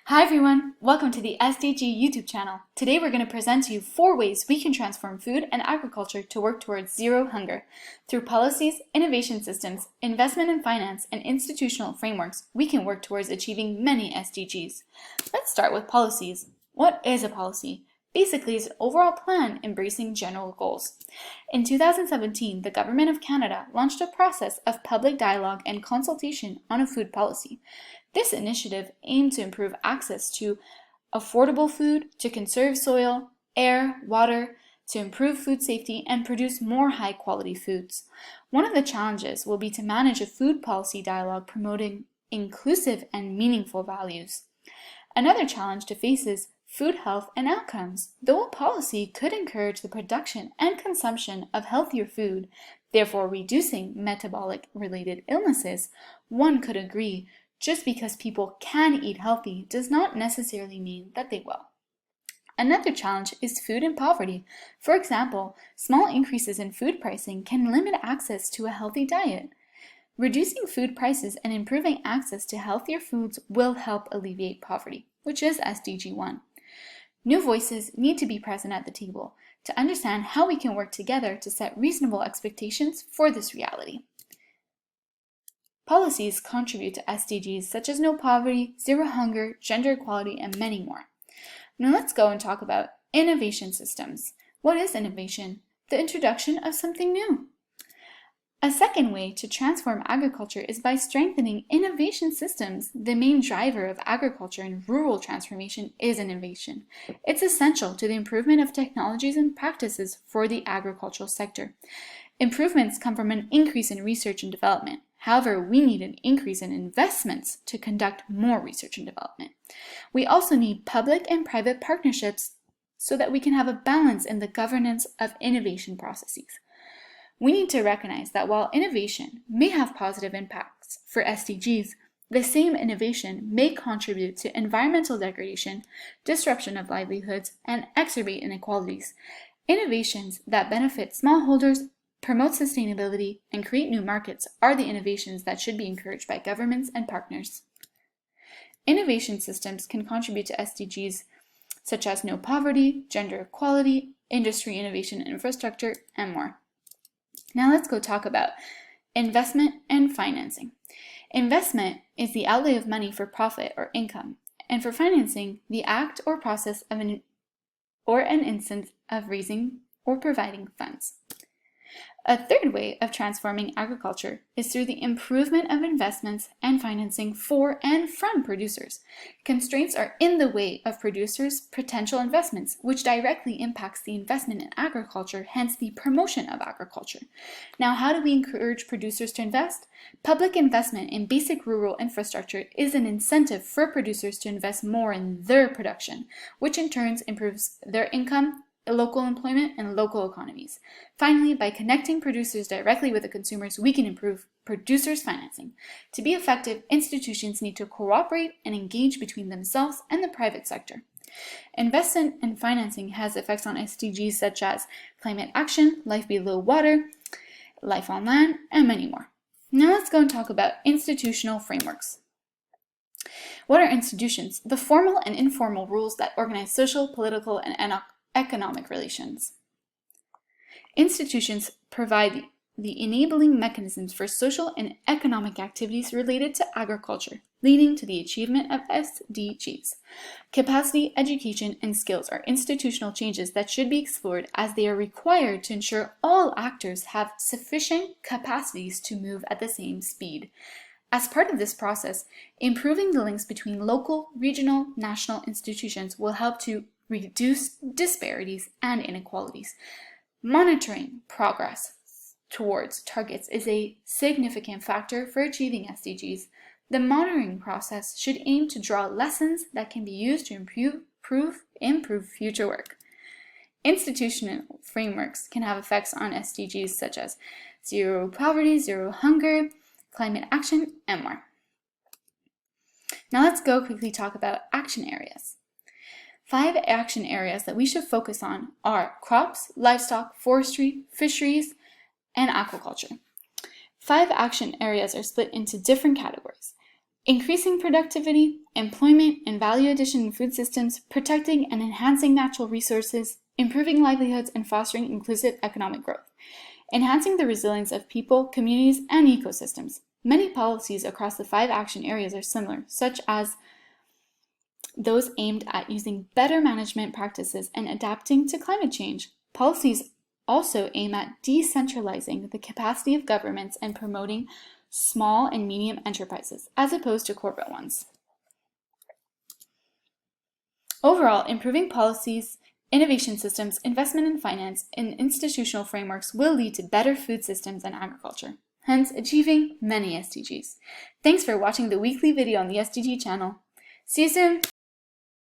Hi everyone, welcome to the SDG YouTube channel. Today we're going to present to you 4 ways we can transform food and agriculture to work towards zero hunger. Through policies, innovation systems, investment in finance, and institutional frameworks, we can work towards achieving many SDGs. Let's start with policies. What is a policy? Basically, it's an overall plan embracing general goals. In 2017, the Government of Canada launched a process of public dialogue and consultation on a food policy. This initiative aimed to improve access to affordable food, to conserve soil, air, water, to improve food safety, and produce more high-quality foods. One of the challenges will be to manage a food policy dialogue promoting inclusive and meaningful values. Another challenge to face is food health and outcomes. Though a policy could encourage the production and consumption of healthier food, therefore reducing metabolic-related illnesses, one could agree just because people can eat healthy does not necessarily mean that they will. Another challenge is food and poverty. For example, small increases in food pricing can limit access to a healthy diet. Reducing food prices and improving access to healthier foods will help alleviate poverty, which is SDG 1. New voices need to be present at the table to understand how we can work together to set reasonable expectations for this reality. Policies contribute to SDGs such as no poverty, zero hunger, gender equality, and many more. Now let's go and talk about innovation systems. What is innovation? The introduction of something new. A second way to transform agriculture is by strengthening innovation systems. The main driver of agriculture and rural transformation is innovation. It's essential to the improvement of technologies and practices for the agricultural sector. Improvements come from an increase in research and development. However, we need an increase in investments to conduct more research and development. We also need public and private partnerships so that we can have a balance in the governance of innovation processes. We need to recognize that while innovation may have positive impacts for SDGs, the same innovation may contribute to environmental degradation, disruption of livelihoods, and exacerbate inequalities. Innovations that benefit smallholders, promote sustainability, and create new markets are the innovations that should be encouraged by governments and partners. Innovation systems can contribute to SDGs such as no poverty, gender equality, industry innovation and infrastructure, and more. Now let's go talk about investment and financing. Investment is the outlay of money for profit or income, and for financing, the act or process of an instance of raising or providing funds. A third way of transforming agriculture is through the improvement of investments and financing for and from producers. Constraints are in the way of producers' potential investments, which directly impacts the investment in agriculture, hence the promotion of agriculture. Now, how do we encourage producers to invest? Public investment in basic rural infrastructure is an incentive for producers to invest more in their production, which in turn improves their income, local employment, and local economies. Finally, by connecting producers directly with the consumers, we can improve producers' financing. To be effective, institutions need to cooperate and engage between themselves and the private sector. Investment and financing has effects on SDGs such as climate action, life below water, life on land, and many more. Now let's go and talk about institutional frameworks. What are institutions? The formal and informal rules that organize social, political, and economic relations. Institutions provide the enabling mechanisms for social and economic activities related to agriculture, leading to the achievement of SDGs. Capacity, education, and skills are institutional changes that should be explored as they are required to ensure all actors have sufficient capacities to move at the same speed. As part of this process, improving the links between local, regional, national institutions will help to reduce disparities and inequalities. Monitoring progress towards targets is a significant factor for achieving SDGs. The monitoring process should aim to draw lessons that can be used to improve future work. Institutional frameworks can have effects on SDGs such as zero poverty, zero hunger, climate action, and more. Now let's go quickly talk about action areas. 5 action areas that we should focus on are crops, livestock, forestry, fisheries, and aquaculture. 5 action areas are split into different categories. increasing productivity, employment, and value addition in food systems, protecting and enhancing natural resources, improving livelihoods, and fostering inclusive economic growth, enhancing the resilience of people, communities, and ecosystems. Many policies across the 5 action areas are similar, such as those aimed at using better management practices and adapting to climate change. Policies also aim at decentralizing the capacity of governments and promoting small and medium enterprises, as opposed to corporate ones. Overall, improving policies, innovation systems, investment in finance, and institutional frameworks will lead to better food systems and agriculture, hence achieving many SDGs. Thanks for watching the weekly video on the SDG channel. See you soon!